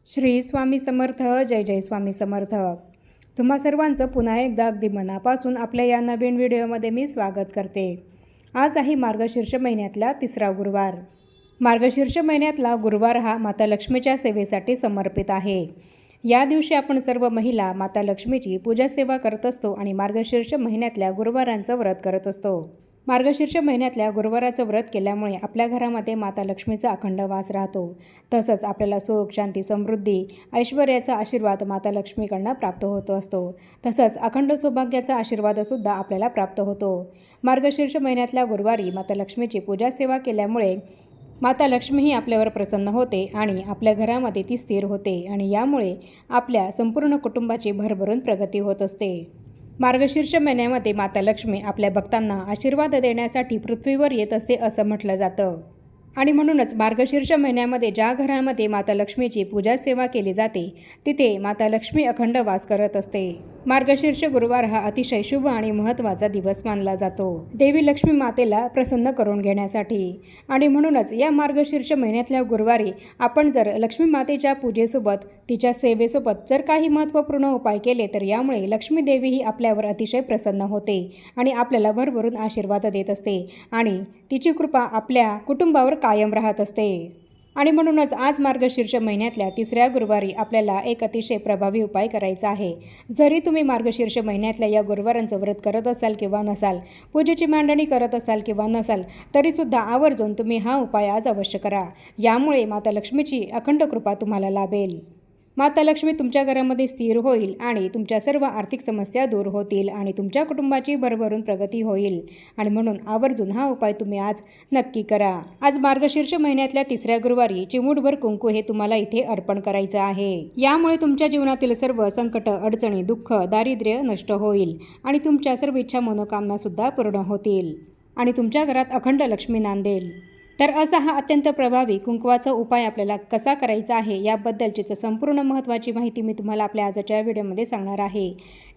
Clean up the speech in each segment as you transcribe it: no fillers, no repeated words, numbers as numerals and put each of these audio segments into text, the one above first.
श्री स्वामी समर्थ. जय जय स्वामी समर्थ. तुम्हा सर्वांचं पुन्हा एकदा अगदी मनापासून आपल्या या नवीन व्हिडिओमध्ये मी स्वागत करते. आज आहे मार्गशीर्ष महिन्यातला तिसरा गुरुवार. मार्गशीर्ष महिन्यातला गुरुवार हा माता लक्ष्मीच्या सेवेसाठी समर्पित आहे. या दिवशी आपण सर्व महिला माता लक्ष्मीची पूजा सेवा करत असतो आणि मार्गशीर्ष महिन्यातल्या गुरुवारांचं व्रत करत असतो. मार्गशीर्ष महिन्यातल्या गुरुवाराचं व्रत केल्यामुळे आपल्या घरामध्ये माता लक्ष्मीचा अखंड वास राहतो. तसंच आपल्याला सुख, शांती, समृद्धी, ऐश्वर्याचा आशीर्वाद माता लक्ष्मीकडनं प्राप्त होत असतो. तसंच अखंड सौभाग्याचा आशीर्वादसुद्धा आपल्याला प्राप्त होतो. मार्गशीर्ष महिन्यातल्या गुरुवारी माता लक्ष्मीची पूजा सेवा केल्यामुळे माता लक्ष्मी ही आपल्यावर प्रसन्न होते आणि आपल्या घरामध्ये ती स्थिर होते आणि यामुळे आपल्या संपूर्ण कुटुंबाची भरभरून प्रगती होत असते. मार्गशीर्ष महिन्यामध्ये माता लक्ष्मी आपल्या भक्तांना आशीर्वाद देण्यासाठी पृथ्वीवर येत असते असं म्हटलं जातं. आणि म्हणूनच मार्गशीर्ष महिन्यामध्ये ज्या घरामध्ये माता लक्ष्मीची पूजा सेवा केली जाते तिथे माता लक्ष्मी अखंड वास करत असते. मार्गशीर्ष गुरुवार हा अतिशय शुभ आणि महत्त्वाचा दिवस मानला जातो देवी लक्ष्मी मातेला प्रसन्न करून घेण्यासाठी. आणि म्हणूनच या मार्गशीर्ष महिन्यातल्या गुरुवारी आपण जर लक्ष्मी मातेच्या पूजेसोबत तिच्या सेवेसोबत जर काही महत्त्वपूर्ण उपाय केले तर यामुळे लक्ष्मी देवी ही आपल्यावर अतिशय प्रसन्न होते आणि आपल्याला भरभरून आशीर्वाद देत असते आणि तिची कृपा आपल्या कुटुंबावर कायम राहत असते. आणि म्हणूनच आज मार्गशीर्ष महिन्यातल्या तिसऱ्या गुरुवारी आपल्याला एक अतिशय प्रभावी उपाय करायचा आहे. जरी तुम्ही मार्गशीर्ष महिन्यातल्या या गुरुवारांचं व्रत करत असाल किंवा नसाल, पूजेची मांडणी करत असाल किंवा नसाल, तरीसुद्धा आवर्जून तुम्ही हा उपाय आज अवश्य करा. यामुळे माता लक्ष्मीची अखंड कृपा तुम्हाला लाभेल. माता लक्ष्मी तुमच्या घरामध्ये स्थिर होईल आणि तुमच्या सर्व आर्थिक समस्या दूर होतील आणि तुमच्या कुटुंबाची भरभरून प्रगती होईल. आणि म्हणून आवर्जून हा उपाय तुम्ही आज नक्की करा. आज मार्गशीर्ष महिन्यातल्या तिसऱ्या गुरुवारी चिमूटभर कुंकू हे तुम्हाला इथे अर्पण करायचं आहे. यामुळे तुमच्या जीवनातील सर्व संकट, अडचणी, दुःख, दारिद्र्य नष्ट होईल आणि तुमच्या सर्व इच्छा, मनोकामना सुद्धा पूर्ण होतील आणि तुमच्या घरात अखंड लक्ष्मी नांदेल. तर असा हा अत्यंत प्रभावी कुंकवाचा उपाय आपल्याला कसा करायचा आहे याबद्दलचीच संपूर्ण महत्त्वाची माहिती मी तुम्हाला आपल्या आजच्या व्हिडिओमध्ये सांगणार आहे.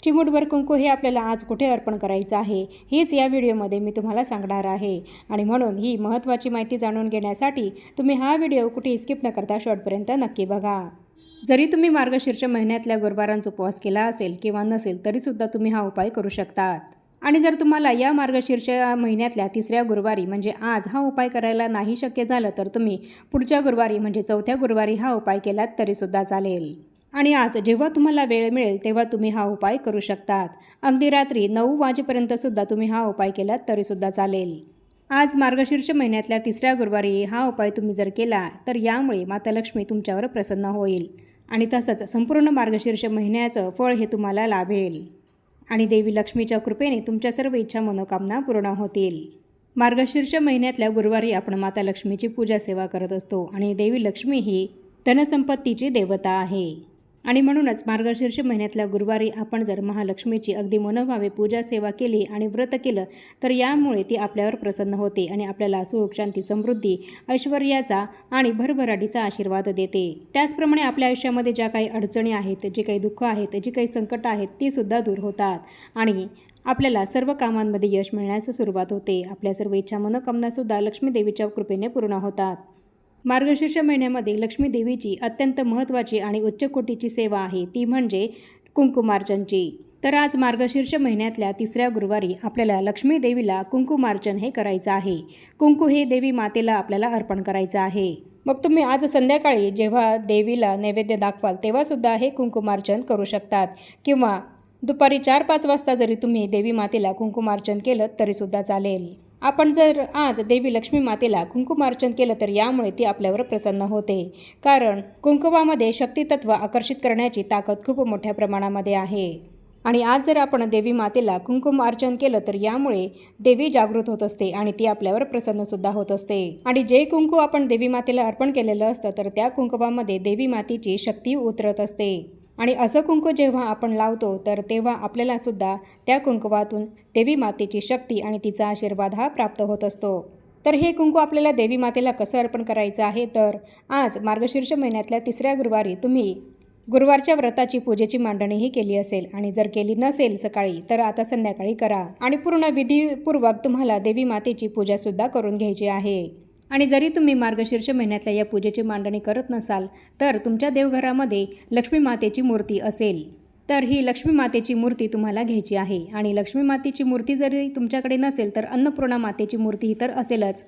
चिमूटभर कुंकू हे आपल्याला आज कुठे अर्पण करायचं आहे हेच या व्हिडिओमध्ये मी तुम्हाला सांगणार आहे. आणि म्हणून ही महत्त्वाची माहिती जाणून घेण्यासाठी तुम्ही हा व्हिडिओ कुठेही स्किप न करता शेवटपर्यंत नक्की बघा. जरी तुम्ही मार्गशीर्ष महिन्यातल्या गुरुवारांचा उपवास केला असेल किंवा नसेल तरीसुद्धा तुम्ही हा उपाय करू शकतात. आणि जर तुम्हाला या मार्गशीर्ष महिन्यातल्या तिसऱ्या गुरुवारी म्हणजे आज हा उपाय करायला नाही शक्य झालं तर तुम्ही पुढच्या गुरुवारी म्हणजे चौथ्या गुरुवारी हा उपाय केलात तरीसुद्धा चालेल. आणि आज जेव्हा तुम्हाला वेळ मिळेल तेव्हा तुम्ही हा उपाय करू शकतात. अगदी रात्री 9 वाजेपर्यंतसुद्धा तुम्ही हा उपाय केलात तरीसुद्धा चालेल. आज मार्गशीर्ष महिन्यातल्या तिसऱ्या गुरुवारी हा उपाय तुम्ही जर केला तर यामुळे माता लक्ष्मी तुमच्यावर प्रसन्न होईल आणि तसंच संपूर्ण मार्गशीर्ष महिन्याचं फळ हे तुम्हाला लाभेल आणि देवी लक्ष्मीच्या कृपेने तुमच्या सर्व इच्छा, मनोकामना पूर्ण होतील. मार्गशीर्ष महिन्यातल्या गुरुवारी आपण माता लक्ष्मीची पूजा सेवा करत असतो आणि देवी लक्ष्मी ही धनसंपत्तीची देवता आहे. आणि म्हणूनच मार्गशीर्ष महिन्यातल्या गुरुवारी आपण जर महालक्ष्मीची अगदी मनोभावे पूजा सेवा केली आणि व्रत केलं तर यामुळे ती आपल्यावर प्रसन्न होते आणि आपल्याला सुख, शांती, समृद्धी, ऐश्वर्याचा आणि भरभराटीचा आशीर्वाद देते. त्याचप्रमाणे आपल्या आयुष्यामध्ये ज्या काही अडचणी आहेत, जे काही दुःख आहेत, जी काही संकट आहेत ती सुद्धा दूर होतात आणि आपल्याला सर्व कामांमध्ये यश मिळण्यास सुरुवात होते. आपल्या सर्व इच्छा, मनोकामनासुद्धा लक्ष्मी देवीच्या कृपेने पूर्ण होतात. मार्गशीर्ष महिन्यामध्ये लक्ष्मी देवीची अत्यंत महत्त्वाची आणि उच्च कोटीची सेवा आहे ती म्हणजे कुंकुमार्चनची. तर आज मार्गशीर्ष महिन्यातल्या तिसऱ्या गुरुवारी आपल्याला लक्ष्मी देवीला कुंकुमार्चन हे करायचं आहे. कुंकू हे देवी मातेला आपल्याला अर्पण करायचं आहे. मग तुम्ही आज संध्याकाळी जेव्हा देवीला नैवेद्य दाखवाल तेव्हासुद्धा हे कुंकुमार्चन करू शकतात किंवा दुपारी 4-5 वाजता जरी तुम्ही देवी मातेला कुंकुमार्चन केलं तरीसुद्धा चालेल. आपण जर आज देवी लक्ष्मी मातेला कुंकुमार्चन केलं तर यामुळे ती आपल्यावर प्रसन्न होते. कारण कुंकुमामध्ये शक्तितत्व आकर्षित करण्याची ताकद खूप मोठ्या प्रमाणामध्ये आहे. आणि आज जर आपण देवी मातेला कुंकुमार्चन केलं तर यामुळे देवी जागृत होत असते आणि ती आपल्यावर प्रसन्नसुद्धा होत असते. आणि जे कुंकू आपण देवी मातेला अर्पण केलेलं असतं तर त्या कुंकुमामध्ये देवी मातेची शक्ती उतरत असते. आणि असं कुंकू जेव्हा आपण लावतो तर तेव्हा आपल्याला सुद्धा त्या कुंकुमातून देवी मातेची शक्ती आणि तिचा आशीर्वाद हा प्राप्त होत असतो. तर हे कुंकू आपल्याला देवी मातेला कसं अर्पण करायचं आहे तर आज मार्गशीर्ष महिन्यातल्या तिसऱ्या गुरुवारी तुम्ही गुरुवारच्या व्रताची पूजेची मांडणीही केली असेल आणि जर केली नसेल सकाळी तर आता संध्याकाळी करा आणि पूर्ण विधीपूर्वक तुम्हाला देवी मातेची पूजासुद्धा करून घ्यायची आहे. आणि जरी तुम्ही मार्गशीर्ष महिन्यातल्या या पूजेची मांडणी करत नसाल तर तुमच्या देवघरामध्ये लक्ष्मी मातेची मूर्ती असेल तर ही लक्ष्मी मातेची मूर्ती तुम्हाला घ्यायची आहे। आणि लक्ष्मी मातेची मूर्ती जरी तुमच्याकडे नसेल तर अन्नपूर्णा मातेची मूर्ती तर असेलच।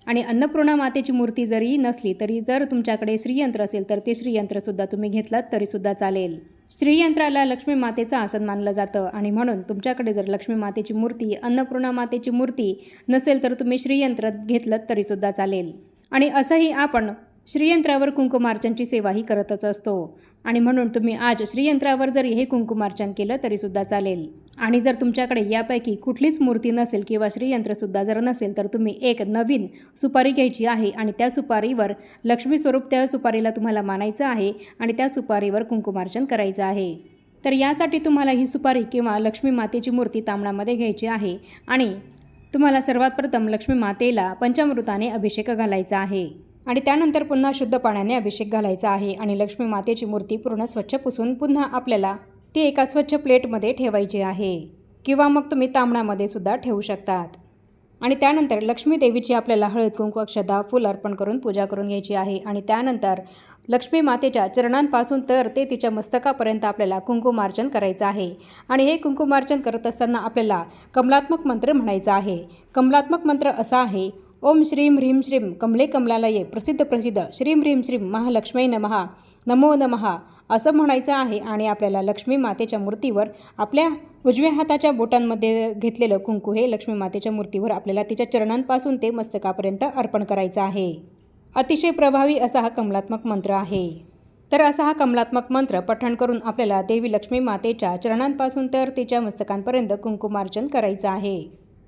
आणि अन्नपूर्णा मातेची मूर्ती जरी नसली तरी जर तुमच्याकडे श्रीयंत्र असेल तर ते श्रीयंत्रसुद्धा तुम्ही घेतलात तरीसुद्धा चालेल। श्रीयंत्राला लक्ष्मी मातेचं आसन मानलं जातं आणि म्हणून तुमच्याकडे जर लक्ष्मी मातेची मूर्ती अन्नपूर्णा मातेची मूर्ती नसेल तर तुम्ही श्रीयंत्र घेतलं तरीसुद्धा चालेल। आणि असंही आपण श्रीयंत्रावर कुंकुमार्चनची सेवाही करतच असतो आणि म्हणून तुम्ही आज श्रीयंत्रावर जरी हे कुंकुमार्चन केलं तरीसुद्धा चालेल। आणि जर तुमच्याकडे यापैकी कुठलीच मूर्ती नसेल किंवा श्रीयंत्रसुद्धा जर नसेल तर तुम्ही एक नवीन सुपारी घ्यायची आहे आणि त्या सुपारीवर लक्ष्मी स्वरूप त्या सुपारीला तुम्हाला मानायचं आहे आणि त्या सुपारीवर कुंकुमार्चन करायचं आहे। तर यासाठी तुम्हाला ही सुपारी किंवा लक्ष्मी मातेची मूर्ती तांबण्यामध्ये घ्यायची आहे आणि तुम्हाला सर्वात प्रथम लक्ष्मी मातेला पंचामृताने अभिषेक घालायचा आहे आणि त्यानंतर पुन्हा शुद्ध पाण्याने अभिषेक घालायचा आहे आणि लक्ष्मी मातेची मूर्ती पूर्ण स्वच्छ पुसून पुन्हा आपल्याला ती एका स्वच्छ प्लेटमध्ये ठेवायची आहे किंवा मग तुम्ही तांबण्यामध्ये सुद्धा ठेवू शकतात। आणि त्यानंतर लक्ष्मी देवीची आपल्याला हळद कुंकू अक्षदा फूल अर्पण करून पूजा करून घ्यायची आहे आणि त्यानंतर लक्ष्मी मातेच्या चरणांपासून तर ते तिच्या मस्तकापर्यंत आपल्याला कुंकुमार्चन करायचं आहे। आणि हे कुंकुमार्चन करत असताना आपल्याला कमलात्मक मंत्र म्हणायचा आहे। कमलात्मक मंत्र असा आहे, ओम श्रीं ह्रीं श्रीं कमले कमलालये प्रसिद्ध श्रीं ह्रीं श्रीं महालक्ष्मी नमः नमो नमः असं म्हणायचं आहे। आणि आपल्याला लक्ष्मी मातेच्या मूर्तीवर आपल्या उजव्या हाताच्या बोटांमध्ये घेतलेलं कुंकू हे लक्ष्मी मातेच्या मूर्तीवर आपल्याला तिच्या चरणांपासून ते मस्तकापर्यंत अर्पण करायचं आहे। अतिशय प्रभावी असा हा कमलात्मक मंत्र आहे। तर असा हा कमलात्मक मंत्र पठण करून आपल्याला देवी लक्ष्मी मातेच्या चरणांपासून तर तिच्या मस्तकांपर्यंत कुंकुमार्चन करायचं आहे।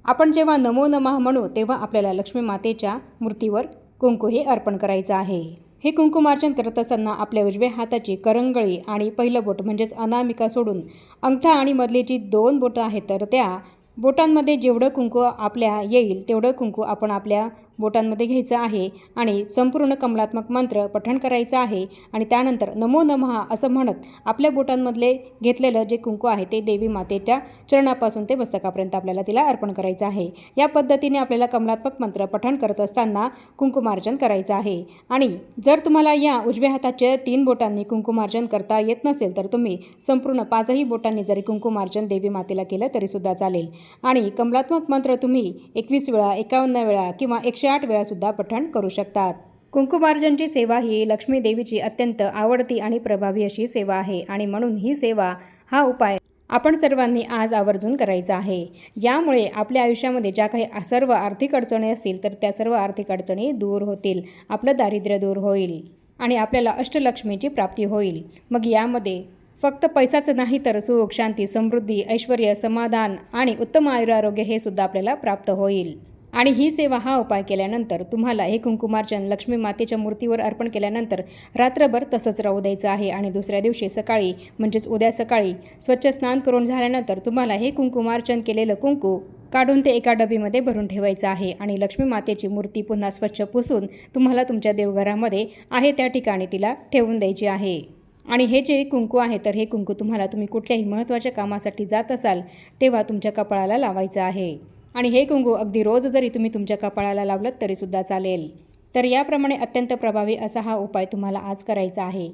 आपण जेव्हा नमो नमः म्हणू तेव्हा आपल्याला लक्ष्मी मातेच्या मूर्तीवर कुंकू हे अर्पण करायचं आहे। हे कुंकुमार्चन करत असताना आपल्या उजव्या हाताची करंगळी आणि पहिलं बोट म्हणजेच अनामिका सोडून अंगठा आणि मधली जी 2 बोटं आहेत तर त्या बोटांमध्ये जेवढं कुंकू आपल्या येईल तेवढं कुंकू आपण आपल्या बोटांमध्ये घ्यायचं आहे आणि संपूर्ण कमलात्मक मंत्र पठण करायचं आहे। आणि त्यानंतर नमो नमः असं म्हणत आपल्या बोटांमधले घेतलेलं जे कुंकू आहे ते देवी मातेच्या चरणापासून ते मस्तकापर्यंत आपल्याला तिला अर्पण करायचं आहे। या पद्धतीने आपल्याला कमलात्मक मंत्र पठण करत असताना कुंकुमार्चन करायचं आहे। आणि जर तुम्हाला या उजव्या हाताच्या 3 बोटांनी कुंकुमार्चन करता येत नसेल तर तुम्ही संपूर्ण 5ही बोटांनी जरी कुंकुमार्चन देवी मातेला केलं तरीसुद्धा चालेल। आणि कमलात्मक मंत्र तुम्ही 21 वेळा 51 वेळा किंवा 108 वेळा सुद्धा पठण करू शकतात। कुंकुमार्चनची सेवा ही लक्ष्मी देवीची अत्यंत आवडती आणि प्रभावी अशी सेवा आहे आणि म्हणून ही सेवा हा उपाय आपण सर्वांनी आज आवर्जून करायचा आहे। यामुळे आपल्या आयुष्यामध्ये ज्या काही सर्व आर्थिक अडचणी असतील तर त्या सर्व आर्थिक अडचणी दूर होतील, आपलं दारिद्र्य दूर होईल आणि आपल्याला अष्टलक्ष्मीची प्राप्ती होईल। मग यामध्ये फक्त पैसाच नाही तर सुख शांती समृद्धी ऐश्वर्य समाधान आणि उत्तम आयुरारोग्य हे सुद्धा आपल्याला प्राप्त होईल। आणि ही सेवा हा उपाय केल्यानंतर तुम्हाला हे कुंकुमार्चन लक्ष्मी मातेच्या मूर्तीवर अर्पण केल्यानंतर रात्रभर तसंच राहू द्यायचं आहे आणि दुसऱ्या दिवशी सकाळी म्हणजेच उद्या सकाळी स्वच्छ स्नान करून झाल्यानंतर तुम्हाला हे कुंकुमार्चन केलेलं कुंकू काढून ते एका डबीमध्ये भरून ठेवायचं आहे आणि लक्ष्मी मातेची मूर्ती पुन्हा स्वच्छ पुसून तुम्हाला तुमच्या देवघरामध्ये आहे त्या ठिकाणी तिला ठेवून द्यायची आहे। आणि हे जे कुंकू आहे तर हे कुंकू तुम्ही कुठल्याही महत्त्वाच्या कामासाठी जात असाल तेव्हा तुमच्या कपाळाला लावायचं आहे। आणि हे कुंकू अगदी रोज जरी तुम्ही तुमच्या कपाळाला लावलं तरीसुद्धा चालेल। तर याप्रमाणे अत्यंत प्रभावी असा हा उपाय तुम्हाला आज करायचा आहे।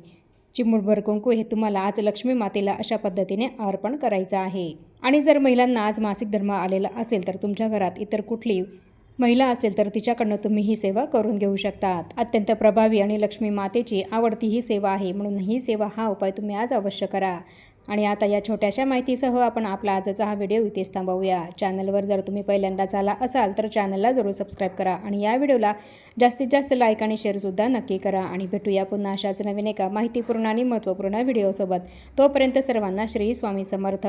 चिमूटभर कुंकू हे तुम्हाला आज लक्ष्मी मातेला अशा पद्धतीने अर्पण करायचं आहे। आणि जर महिलांना आज मासिक धर्म आलेला असेल तर तुमच्या घरात इतर कुठली महिला असेल तर तिच्याकडनं तुम्ही ही सेवा करून घेऊ शकतात। अत्यंत प्रभावी आणि लक्ष्मी मातेची आवडती ही सेवा आहे म्हणून ही सेवा हा उपाय तुम्ही आज अवश्य करा। आणि आता या छोट्याशा माहितीसह आपण आपला आजचा हा व्हिडिओ इथेच थांबवूया। चॅनलवर जर तुम्ही पहिल्यांदाच आला असाल तर चॅनलला जरूर सबस्क्राईब करा आणि या व्हिडिओला जास्तीत जास्त लाईक आणि शेअरसुद्धा नक्की करा। आणि भेटूया पुन्हा अशाच नवीन एका माहितीपूर्ण आणि महत्त्वपूर्ण व्हिडिओसोबत। तोपर्यंत सर्वांना श्री स्वामी समर्थ।